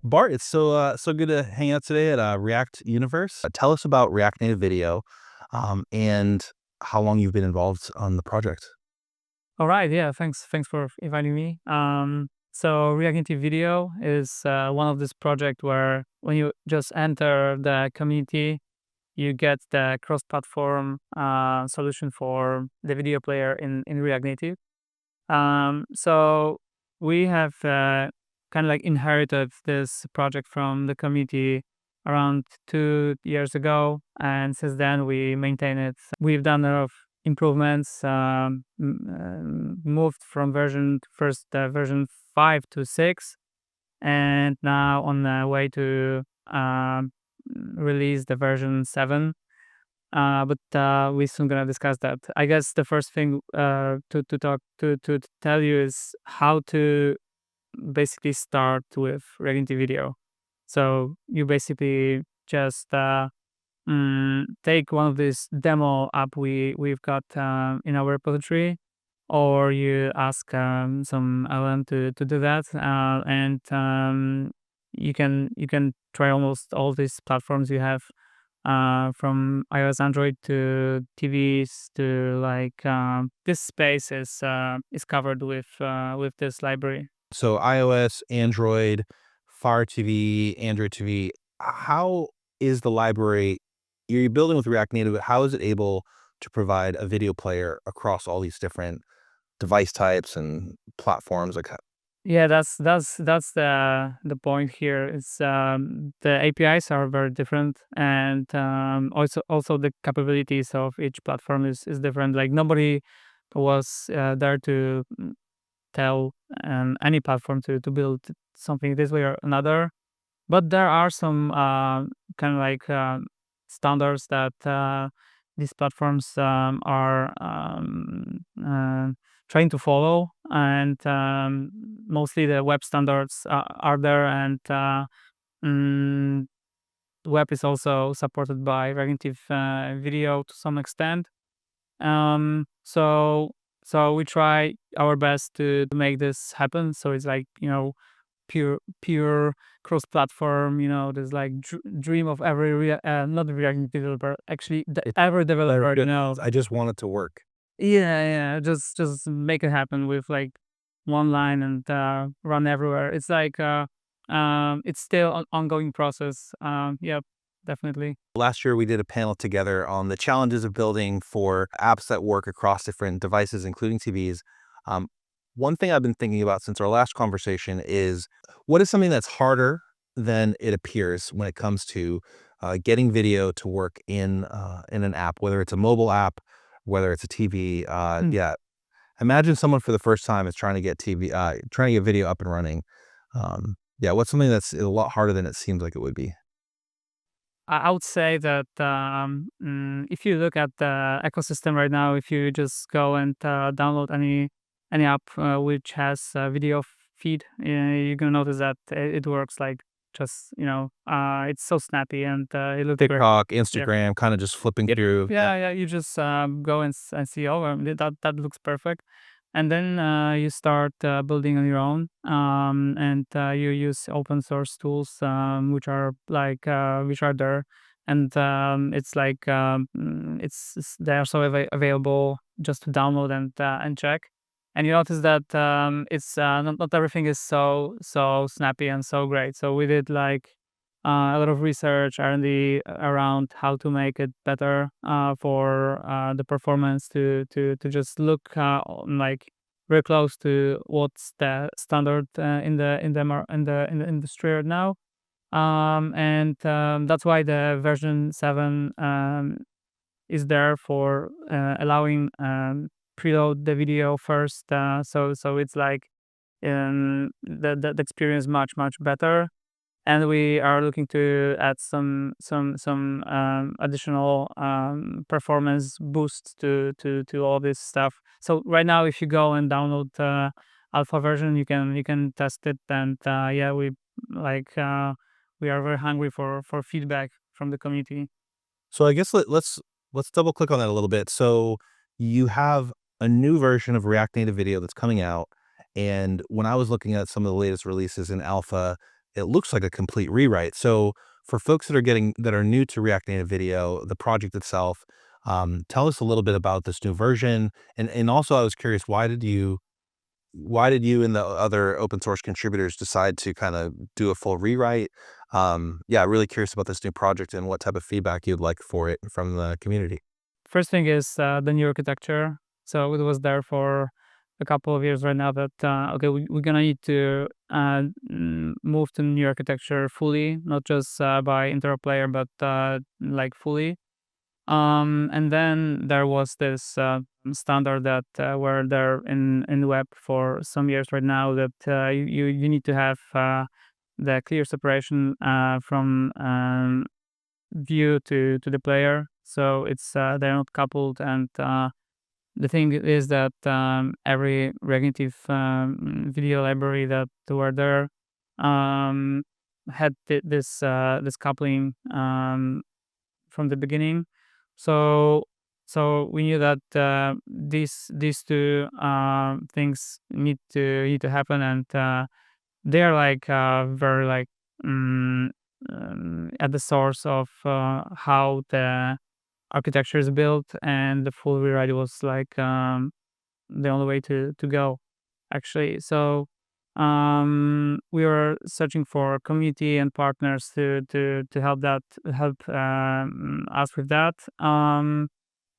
Bart, it's so good to hang out today at React Universe. Tell us about React Native Video, and how long you've been involved on the project. All right, yeah, thanks for inviting me. So React Native Video is one of this project where when you just enter the community, you get the cross-platform solution for the video player in React Native. So we have kind of like inherited this project from the community around 2 years ago, and since then we maintain it. We've done a lot of improvements, moved from version 5 to 6, and now on the way to release the version 7. But we soon gonna discuss that. I guess the first thing to tell you is how to basically start with React Native Video. So you basically just take one of these demo app we've got in our repository, or you ask some LM to do that, and you can try almost all these platforms you have, from iOS, Android to TVs to like this space is covered with this library. So iOS, Android, Fire TV, Android TV. How is the library you're building with React Native? How is it able to provide a video player across all these different device types and platforms? Yeah, that's the point here. It's the APIs are very different, and also the capabilities of each platform is different. Like nobody was there to tell any platform to build something this way or another. But there are some kind of like standards that these platforms are trying to follow, and mostly the web standards are there, and mm, web is also supported by React Native Video to some extent. So we try our best to make this happen. So it's like, pure cross-platform. There's like dream of every not React Native developer, actually every developer. I just want it to work. Yeah, just make it happen with like one line and run everywhere. It's like it's still an ongoing process. Yep, definitely. Last year, we did a panel together on the challenges of building for apps that work across different devices, including TVs. One thing I've been thinking about since our last conversation is what is something that's harder than it appears when it comes to getting video to work in an app, whether it's a mobile app, whether it's a TV. Yeah, imagine someone for the first time is trying to get trying to get video up and running. Yeah, what's something that's a lot harder than it seems like it would be? I would say that if you look at the ecosystem right now, if you just go and download any app which has a video feed, you're gonna notice that it works like just it's so snappy, and it looks great. TikTok, Yeah. Instagram, kind of just flipping through. Yeah. You just go and see. Oh, that looks perfect, and then you start building on your own, and you use open source tools, which are there, and it's like they are so available just to download and check. And you notice that it's not everything is so snappy and so great. So we did like a lot of research R&D around how to make it better for the performance to just look like very close to what's the standard in the industry right now. And that's why the version 7 is there for allowing preload the video first. So it's like the experience much better, and we are looking to add some additional performance boosts to all this stuff. So right now, if you go and download the alpha version, you can test it, and yeah, we are very hungry for feedback from the community. So I guess let's double click on that a little bit. So you have a new version of React Native Video that's coming out, and when I was looking at some of the latest releases in alpha, it looks like a complete rewrite. So for folks that are new to React Native Video, the project itself, tell us a little bit about this new version, and also I was curious, why did you and the other open source contributors decide to kind of do a full rewrite? Yeah, really curious about this new project and what type of feedback you'd like for it from the community. First thing is the new architecture. So it was there for a couple of years right now that okay, we're gonna need to move to new architecture fully, not just by interop layer, but like fully. And then there was this standard that were there in the web for some years right now, that you need to have the clear separation from view to the player, so it's they're not coupled. And the thing is that every Reactive video library that were there um, had this coupling from the beginning. So we knew that these two things need to happen, and they are like very like mm, at the source of how the architecture is built, and the full rewrite was like the only way to go, actually. So we were searching for community and partners to help us with that.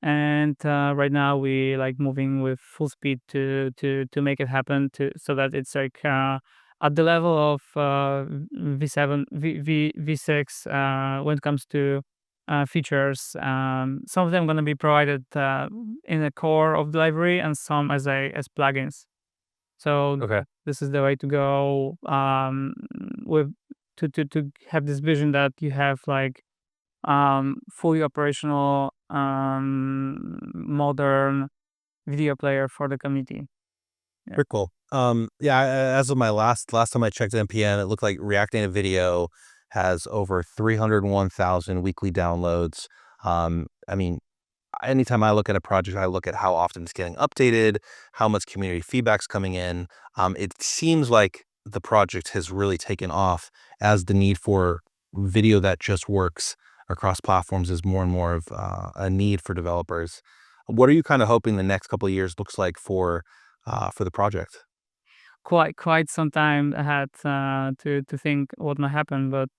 And right now we like moving with full speed to make it happen, to so that it's like at the level of V7 V6 when it comes to features. Some of them going to be provided in the core of the library, and some as plugins. So Okay. this is the way to go, with to have this vision that you have like fully operational modern video player for the community. Yeah. Pretty cool. Yeah, as of my last time I checked NPM, it looked like React Native Video has over 301,000 weekly downloads. I mean, anytime I look at a project, I look at how often it's getting updated, how much community feedback's coming in. It seems like the project has really taken off as the need for video that just works across platforms is more and more of a need for developers. What are you kind of hoping the next couple of years looks like for the project? Quite some time ahead to think what might happen, but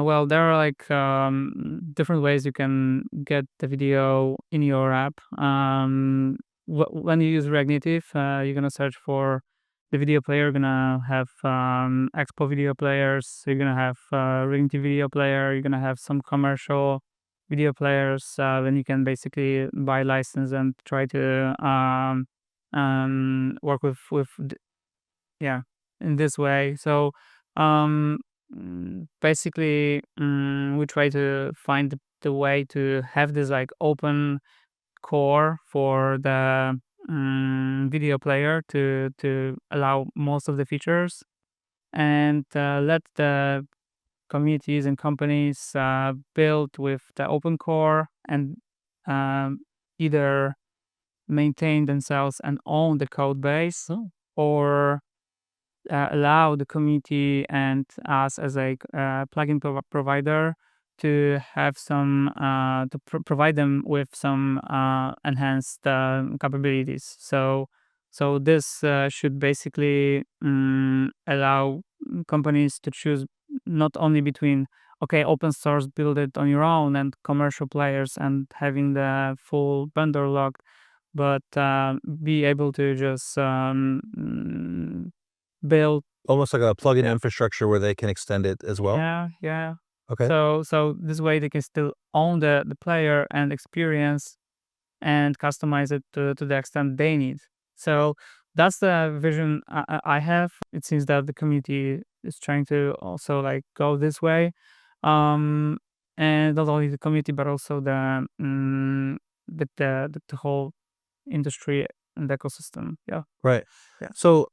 well, there are like different ways you can get the video in your app. When you use React Native, you're gonna search for the video player. You're gonna have Expo video players. You're gonna have React Native video player. You're gonna have some commercial video players. Then you can basically buy license and try to work yeah, in this way. So basically we try to find the way to have this like open core for the video player to allow most of the features, and let the communities and companies build with the open core, and um, either maintain themselves and own the code base, or allow the community and us as a plugin provider to have some provide them with some enhanced capabilities. So this should basically allow companies to choose not only between, okay, open source, build it on your own, and commercial players and having the full vendor locked, but be able to just build. Almost like a plugin Yeah. infrastructure where they can extend it as well? Yeah, yeah. Okay. So this way they can still own the player and experience, and customize it to the extent they need. So that's the vision I have. It seems that the community is trying to also like go this way, um, and not only the community but also the whole industry and ecosystem. Yeah, Right. yeah. So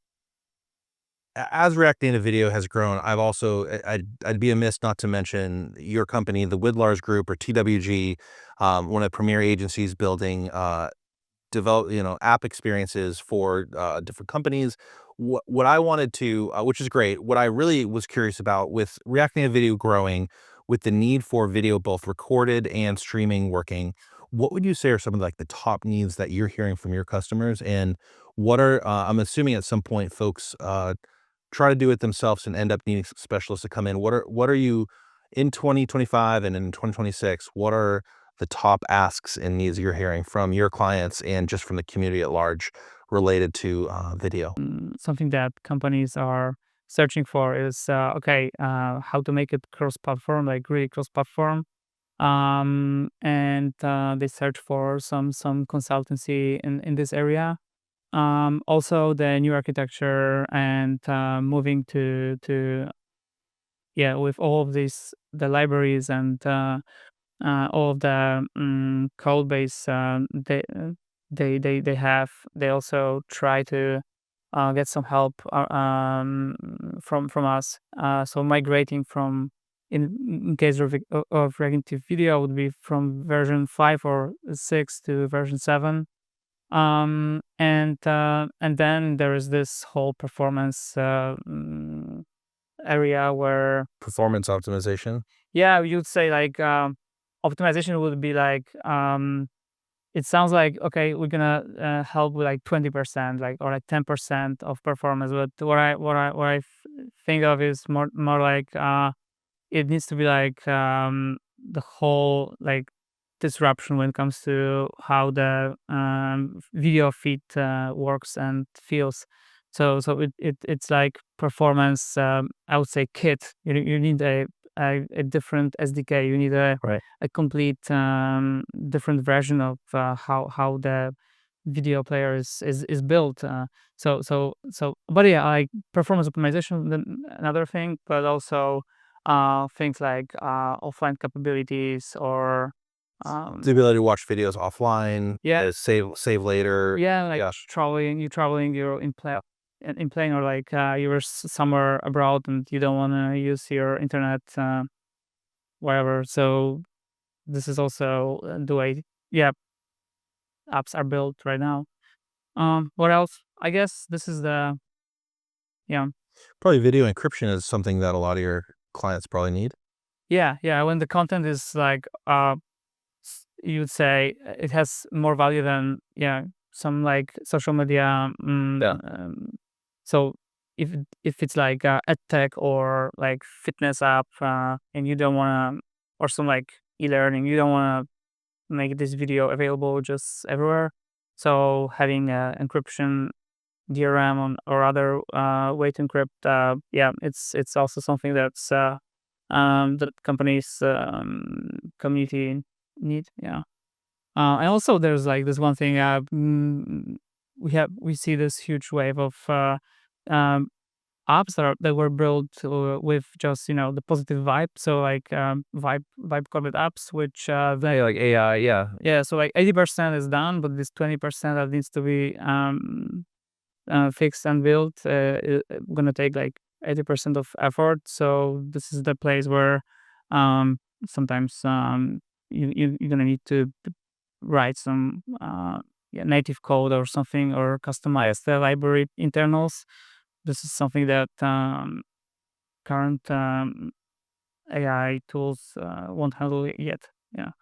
as React Native Video has grown, I've also I'd be amiss not to mention your company, the Widlars Group or TWG, one of the premier agencies building develop, app experiences for different companies. What I wanted to, which is great. What I really was curious about with React Native Video growing, with the need for video both recorded and streaming working, what would you say are some of like the top needs that you're hearing from your customers? And what are I'm assuming at some point folks try to do it themselves and end up needing specialists to come in. What are you in 2025 and in 2026? What are the top asks and needs you're hearing from your clients and just from the community at large related to video? Something that companies are searching for is how to make it cross-platform, like really cross-platform. And they search for some consultancy in this area. Also, the new architecture and moving to yeah, with all of these the libraries and all of the code base they have. They also try to get some help from us. So migrating from in case of reactive video would be from version 5 or 6 to version 7. And then there is this whole performance area where Performance optimization. yeah, you'd say like optimization would be like it sounds like okay, we're gonna help with like 20%, like or like 10% of performance. But think of is more like it needs to be like the whole like disruption when it comes to how the video feed works and feels. So it's like performance. I would say kit. You need a different SDK. You need Right. a complete different version of how the video player is built. But yeah, like performance optimization, then another thing, but also things like offline capabilities or The um, ability to watch videos offline, yeah, save later. yeah, like Yeah. traveling, you're in plane or like you're somewhere abroad and you don't want to use your internet wherever. So this is also the way yeah apps are built right now. What else? I guess this is the yeah. Probably video encryption is something that a lot of your clients probably need. Yeah. When the content is like you would say it has more value than yeah some like social media. Yeah. So if it's like ed tech or like fitness app, and you don't want to, or some like e-learning, you don't want to make this video available just everywhere. So having encryption DRM or other way to encrypt, yeah, it's also something that companies community need. Yeah. And also there's like this one thing, we see this huge wave of um, apps that were built with just the positive vibe. So like vibe coded apps, which Yeah, like AI. Yeah. yeah, so like 80% is done, but this 20% that needs to be fixed and built gonna take like 80% of effort. So this is the place where um, sometimes you're gonna need to write some yeah, native code or something or customize the library internals. This is something that current AI tools won't handle yet. Yeah.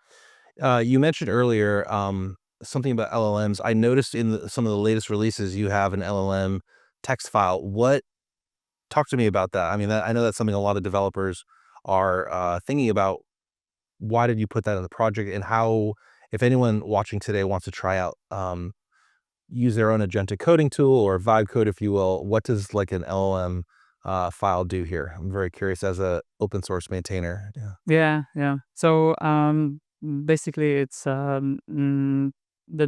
You mentioned earlier something about LLMs. I noticed in some of the latest releases you have an LLM text file. What Talk to me about that. I mean, I know that's something a lot of developers are thinking about. Why did you put that in the project, and how, if anyone watching today wants to try out, use their own agentic coding tool or vibe code, if you will, what does like an LLM file do here? I'm very curious as a open source maintainer. Yeah. Yeah. So basically, it's the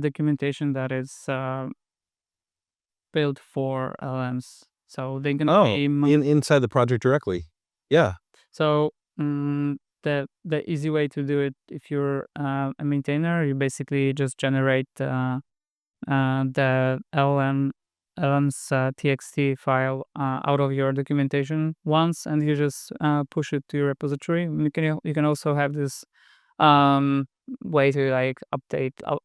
documentation that is built for LMs. So they're gonna Oh, be inside the project directly. Yeah. so the easy way to do it if you're a maintainer, you basically just generate the LM's txt file out of your documentation once, and you just push it to your repository. You can also have this way to like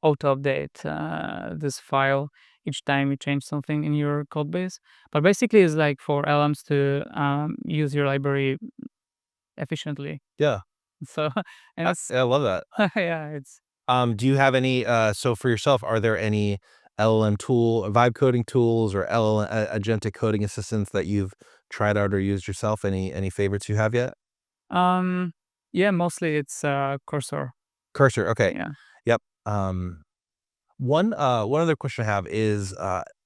auto update this file each time you change something in your code base. But basically, it's like for LMs to use your library efficiently. Yeah. So, and it's I love that. yeah, it's Do you have any, so for yourself, are there any LLM vibe coding tools or LLM agentic coding assistants that you've tried out or used yourself? Any favorites you have yet? um yeah, mostly it's Cursor. Cursor, okay. Yeah. Yep. One other question I have is,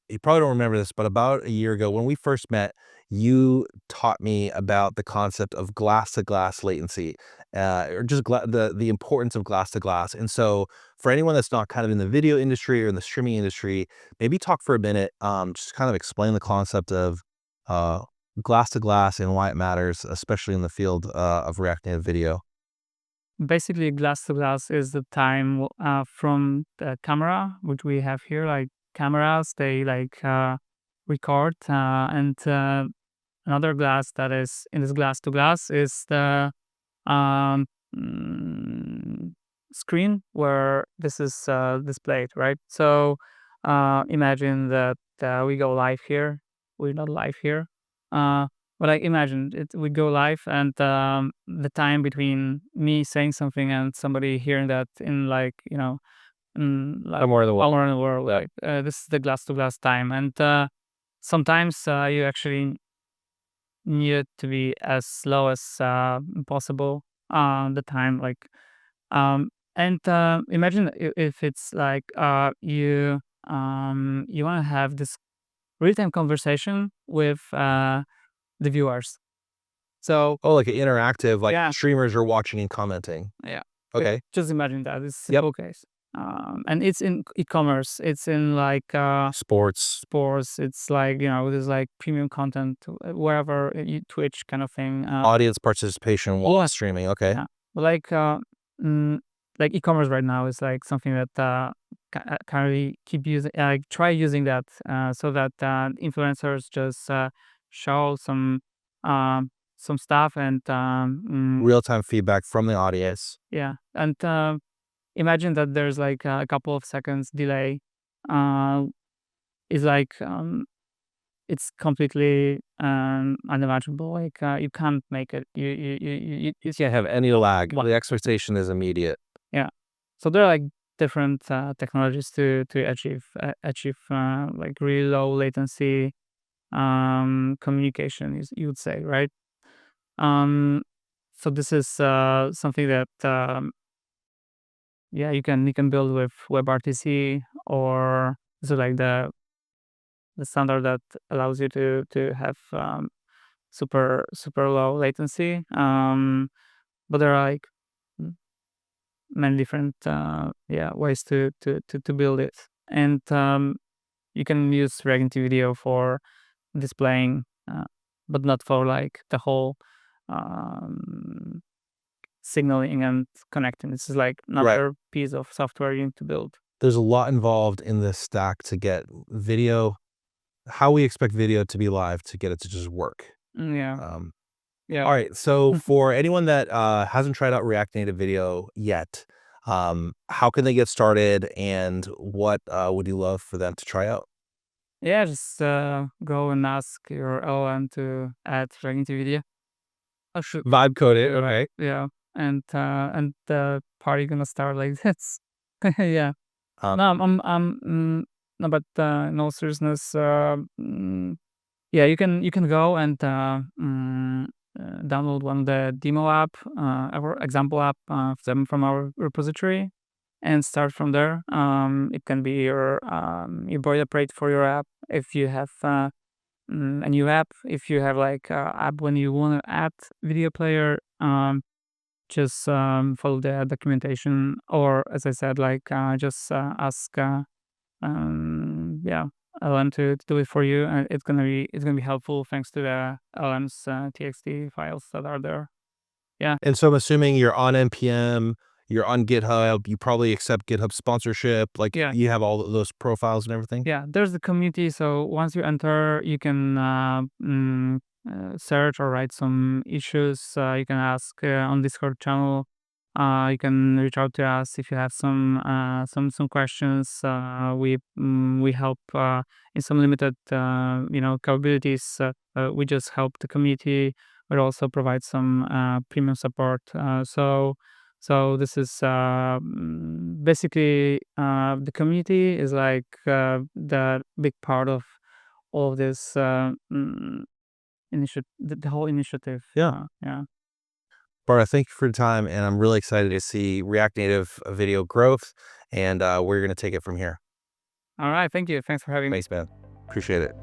you probably don't remember this, but about a year ago when we first met, you taught me about the concept of glass to glass latency, or just the importance of glass to glass. And so, for anyone that's not kind of in the video industry or in the streaming industry, maybe talk for a minute, just kind of explain the concept of uh, glass to glass and why it matters, especially in the field of React Native video. Basically, glass to glass is the time from the camera, which we have here. Like cameras, they like record, and another glass that is in this glass to glass is the um, mm, screen where this is displayed, right? So imagine that we go live here. We're not live here. Uh, but like imagine it, we go live, and the time between me saying something and somebody hearing that in like like Somewhere in the world. all around the world, like this is the glass to glass time, and sometimes you actually need it to be as slow as possible. The time, like, and imagine if it's like you want to have this real time conversation with the viewers. So Oh, like an interactive, like yeah, streamers are watching and commenting. yeah. Okay. Just imagine that it's Yep. simple case, and it's in e-commerce. It's in like Sports. sports. It's like there's like premium content wherever Twitch kind of thing. Audience participation while Yeah, streaming, okay. yeah. But mm, like e-commerce right now is like something that currently keep using. Try using that so that influencers just show some stuff and Real-time feedback from the audience. yeah, and imagine that there's like a couple of seconds delay. Uh, is like it's completely unimaginable. Like you can't make it. You can't have any lag. Well, The expectation is immediate. yeah. So there are like different technologies to achieve like really low latency communication. You would say, right? Um, so this is something that yeah, you can build with WebRTC, or so like the standard that allows you to have super low latency. But there are like m- many different yeah, ways to build it, and you can use React Video for displaying, but not for like the whole um, signaling and connecting. This is like Right. another piece of software you need to build. There's a lot involved in this stack to get video how we expect video to be live to get it to just work. Yeah, Um, yeah. alright, so for anyone that, hasn't tried out React Native Video yet, how can they get started, and what, would you love for them to try out? Yeah, just go and ask your LLM to add React Video. Oh, shoot. Vibe code it, okay. Yeah, and the party gonna start like this. Yeah. Um, No, no, but in all seriousness, yeah, you can go and download one of the demo app, our example app, from our repository, and start from there. It can be your boilerplate for your app if you have a new app. If you have like app when you want to add video player, just follow the documentation, or as I said, like just ask yeah, LM to do it for you, and it's gonna be helpful thanks to the LM's txt files that are there. Yeah, and so I'm assuming you're on NPM, you're on GitHub, you probably accept GitHub sponsorship, like, yeah, you have all of those profiles and everything? yeah. There's the community, so once you enter, you can search or write some issues. You can ask on Discord channel. You can reach out to us if you have some questions. We help in some limited capabilities. We just help the community, but also provide some premium support. So this is basically the community is like the big part of all of this initiative, the whole initiative. Yeah. Yeah. Bart, thank you for your time, and I'm really excited to see React Native video growth, and we're going to take it from here. All right. Thank you. Thanks for having me. Thanks, man. Appreciate it.